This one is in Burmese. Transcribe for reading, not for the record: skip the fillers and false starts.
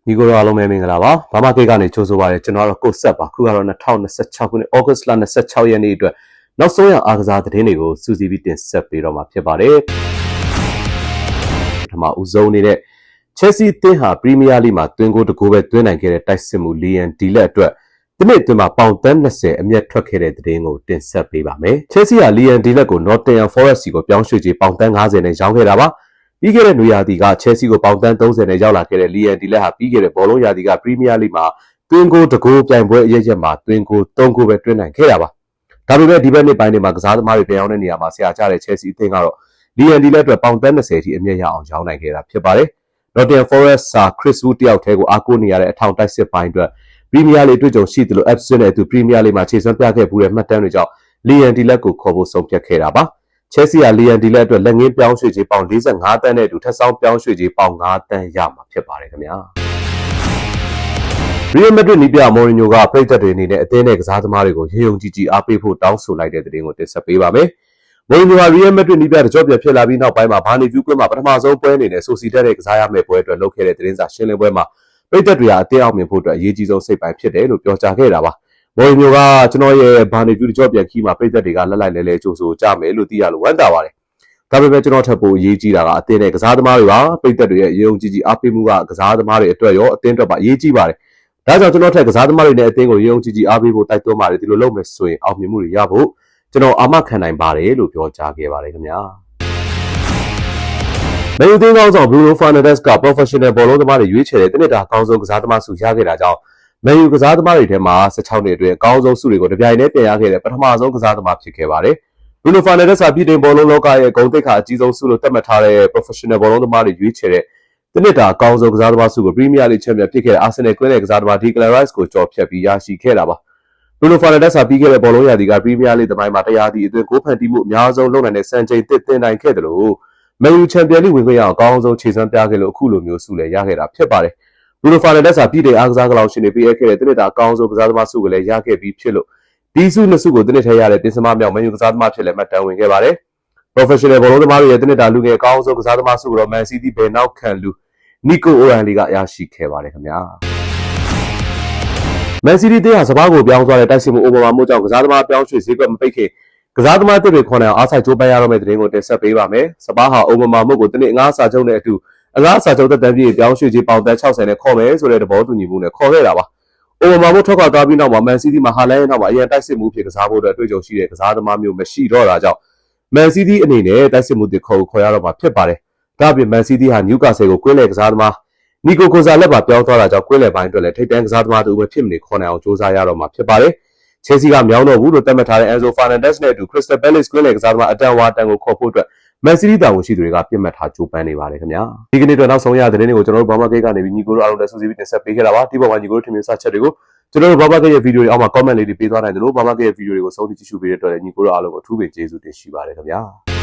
ညီကိုရောအားလုံးပဲမင်္ဂလာပါဘာမကိတ်ကနေချိုးဆိုပါရကျွန်တော်ကတော့ကိုဆက်ပါခုကတော့2026ခုနှစ်ဩဂတ်စ်လ26ရက်နေ့အတွက်နောက်ဆုံးရအားကစားသတင်းတွေကိုစူးစီးပြီးတင်ဆက်ပေးတော့မှာဖြစ်ပါတယ်ပထမဦးဆုံးနေတဲ့ Chelsea အသင်းဟာ Premier League မှာတွင်ကိုတကိုးပဲတွင်းနိုင်ခဲ့တဲ့တိုက်စစ်မှု Liam Delap အတွက်ဒီနေ့အတွင်းမှာပေါင်တန်း20အမျက်ထွက်ခဲ့တဲ့သတင်းကိုတင်ဆက်ပေးပါမယ်။ Chelsea ဟာ Liam Delap ကို Nottingham Forest ကိုပြောင်းရွှေ့ကြေးပေါင်တန်း90နဲ့ရောင်းခဲ့တာပါ။ပြီးခဲ့တဲ့နွေရာသီက Chelsea ကိုပေါင်တန်း30နဲ့ရောက်လာခဲ့တဲ့ Liam Delap ဟာပြီးခဲ့တဲ့ဘောလုံးရာသီက Premier League မှာတွင်ကိုတကိုးပြိုင်ပွဲအရက်မှာတွင်ကို3ကိုပဲတွင်းနိုင်ခဲ့တာပါ။ဒါပေမဲ့ဒီဘက်နှစ်ပိုင်းတွေမှာကစားသမားတွေပြောင်းတဲ့နေရာမှာဆရာကျတဲ့ Chelsea အသင်းကတော့ Liam Delap အတွက်ပေါင်တန်း20အထိအမျက်ရအောင်ရောင်းနိုင်ခဲ့တာဖြစ်ပါတယ်။ Nottingham Forest ဟာ Chris Wood တယောက်တည်းကိုအားကိုးနေရတဲ့အထောင်တိုက်စစ်ပိုင်းအတွက် Premier League တွေ့ကြုံရှိသလို Epsom နဲ့အတူ Premier League မှာခြေစွမ်းပြခဲ့မှုတဲ့မှတ်တမ်းတွေကြောင့် Liam Delap ကိုခေါ်ဖို့ဆုံးဖြတ်ခဲ့တာပါ။ Chelsea ဟာ Liam Delap အတွက်လက်ငင်းပြောင်းရွှေ့ကြေးပေါင်45တန်းနဲ့အတူထပ်ဆောင်ပြောင်းရွှေ့ကြေးပေါင်5တန်းရမှာဖြစ်ပါတယ်ခင်ဗျာ။ Real Madrid နီးပြမော်ရီညိုကပရိသတ်တွေအနေနဲ့အသင်းနဲ့ကစားသမားတွေကိုရေုံကြည်ကြည်အားပေးဖို့တောင်းဆိုလိုက်တဲ့သတင်းကိုတင်ဆက်ပေးပါမယ်။မော်ရီညိုဟာ Real Madrid နီးပြတကြော့ပြန်ဖြစ်လာပြီးနောက်ပိုင်းမှာဘာနီဗူးကွင်းမှာပထမဆုံးပွဲအနေနဲ့ဆိုစီတက်တဲ့ကစားရမယ့်ပွဲအတွက်လုပ်ခဲ့တဲ့သတင်းစာရှင်းလင်းပွဲမှာပရိသတ်တွေဟာအသင်းအောင်မြင်ဖို့အတွက်အရေးကြီးဆုံးစိတ်ပိုင်းဖြစ်တယ်လို့ပြောကြားခဲ့တာပါ။မော်ရီညိုကကျွန်တော်ရဲ့ဘာနီဗူးတကြော့ပြန်ခီးမှာပရိသတ်တွေကလက်လိုက်လဲလဲကြိုဆိုကြမယ်လို့သိရလို့ဝမ်းသာပါတယ်။ဒါပေမဲ့ကျွန်တော်ထပ်ဖို့အရေးကြီးတာကအသင်းနဲ့ကစားသမားတွေပါပရိသတ်တွေရဲ့ရေုံကြည်ကြည်အားပေးမှုကကစားသမားတွေအတွက်ရောအသင်းအတွက်ပါအရေးကြီးပါတယ်။ဒါကြောင့်ကျွန်တော်ထက်ကစားသမားတွေနဲ့အသင်းကိုရေုံကြည်ကြည်အားပေးဖို့တိုက်တွန်းပါတယ်ဒီလိုလုပ်မယ်ဆိုရင်အောင်မြင်မှုတွေရဖို့ကျွန်တော်အာမခံနိုင်ပါတယ်လို့ပြောကြားခဲ့ပါတယ်ခင်ဗျာ။မေယူသင်းကောင်းဆောင် Bruno Fernandes က Professional ဘောလုံးသမားတွေရွေးချယ်တဲ့တနစ်တာအကောင်းဆုံးကစားသမားဆုရခဲ့တာကြောင့်မေယူကစားသမားတွေထဲမှာ16နှစ်အတွင်းအကောင်းဆုံးဆုတွေကိုတပြိုင်တည်းပြန်ရခဲ့တဲ့ပထမဆုံးကစားသမားဖြစ်ခဲ့ပါတယ်။ Bruno Fernandes ကပြည်တွင်းဘောလုံးလောကရဲ့ဂုဏ်သိက္ခာအကြီးဆုံးဆုလို့သတ်မှတ်ထားတဲ့ Professional ဘောလုံးသမားတွေရွေးချယ်တဲ့တနစ်တာအကောင်းဆုံးကစားသမားဆုကို Premier League ချန်ပီယံဖြစ်ခဲ့တဲ့ Arsenal ကွင်းလယ်ကစားသမား Declan Rice ကိုကြော်ဖြတ်ပြီးရရှိခဲ့တာပါ။ Bruno Fernandes ဟာပြီးခဲ့တဲ့ဘောလုံးရာသီက Premier League သမိုင်းမှာတရားသီအတွင်းဂိုးဖန်တီးမှုအများဆုံးလုပ်နိုင်တဲ့စံချိန်သစ်တင်နိုင်ခဲ့တယ်လို့Man U ချန်ပီယံလိဝင်ခွင့်ရအောင်အကောင်းဆုံးခြေစွမ်းပြခဲ့လို့အခုလိုမျိုးဆုလည်းရခဲ့တာဖြစ်ပါတယ်။ Bruno Fernandes ဟာပြည်ထောင်အားကစားကလောင်ရှင်တွေပေးအပ်ခဲ့တဲ့တနစ်တာအကောင်းဆုံးကစားသမားဆုကိုလည်းရခဲ့ပြီးဖြစ်လို့ဒီဆုနှစ်ဆုကိုတနစ်ထဲရတဲ့တင်စမမြောက် Man U ကစားသမားဖြစ်လည်းမှတ်တမ်းဝင်ခဲ့ပါတယ်။ Professional ဘောလုံးသမားတွေရဲ့တနစ်တာလူငယ်အကောင်းဆုံးကစားသမားဆုကိုတော့ Man City ဘယ်နောက်ခံလူ Nico O'Reilly ကရရှိခဲ့ပါတယ်ခင်ဗျာ။ Man City တင်းဟာစပားကိုပြောင်းသွားတဲ့တိုက်စစ်မှုအိုဘာမာမို့ကြောင့်ကစားသမားပြောင်းရွှေ့ဈေးကွက်မပိတ်ခင်ကစားသမားတွေခေါ်နိုင်အောင်အားစိုက်ကြိုးပမ်းရတော့မယ့်သတင်းကိုတင်ဆက်ပေးပါမယ်။စပားဟာအိုဘာမာမို့ကိုတနစ်အငှားစာချုပ်နဲ့အတူအငှားစာချုပ်သက်တမ်းပြည့်ပြောင်းရွှေ့ခြင်းပေါင်တန်း60နဲ့ခေါ်မယ်ဆိုတဲ့သဘောတူညီမှုနဲ့ခေါ်ခဲ့တာပါ။အိုဘာမာမို့ထွက်ခွာသွားပြီးနောက်မှာ Man City မှာဟာလန်ရဲ့နောက်မှာအရင်တိုက်စစ်မှုဖြစ်ကစားဖို့အတွက်အတွေ့အကြုံရှိတဲ့ကစားသမားမျိုးမရှိတော့တာကြောင့် Man City အနေနဲ့တိုက်စစ်မှုတွေခေါ်ရတော့မှာဖြစ်ပါတယ်။ဒါ့အပြင် Man City ဟာ Newcastle ကိုကွင်းလယ်ကစားသမားNico Gonzalez ပါပြောင်းသွားတာကြောင့်ကွင်းလယ်ပိုင်းအတွက်လည်းထိပ်တန်းကစားသမားတို့ပဲဖြစ်မနေခေါ်နိုင်အောင်စူးစမ်းရတော့မှာဖြစ်ပါတယ်။ Chelsea ကမြောင်းတော့ဘူးလို့သတ်မှတ်ထားတဲ့ Enzo Fernandez နဲ့အတူ Crystal Palace ကွင်းလယ်ကစားသမားAdam Wharton ကိုခေါ်ဖို့အတွက် Man City တာဝန်ရှိသူတွေကပြစ်မှတ်ထားကြိုးပမ်းနေပါတယ်ခင်ဗျာ။ဒီကနေ့အတွက်နောက်ဆုံးရသတင်းတွေကိုကျွန်တော်တို့ဘာမကိတ်ကနေပြီးညီကိုတို့အားလုံးနဲ့စူးစီးပြီးတင်ဆက်ပေးခဲ့တာပါ။ဒီပေါ်မှာညီကိုတို့ထင်မြင်စချက်တွေကိုကျွန်တော်တို့ဘာမကိတ်ရဲ့ဗီဒီယိုတွေအောက်မှာ comment လေးတွေပေးသွားနိုင်တယ်လို့ဘာမကိတ်ရဲ့ဗီဒီယိုတွေကိုဆုံးဖြတ်ကြည့်ရှုပေးတဲ့အတွက်ညီကိုတို့အားလုံးကိုအထူးပင်ကျေးဇူးတင်ရှိပါတယ်ခင်ဗျာ။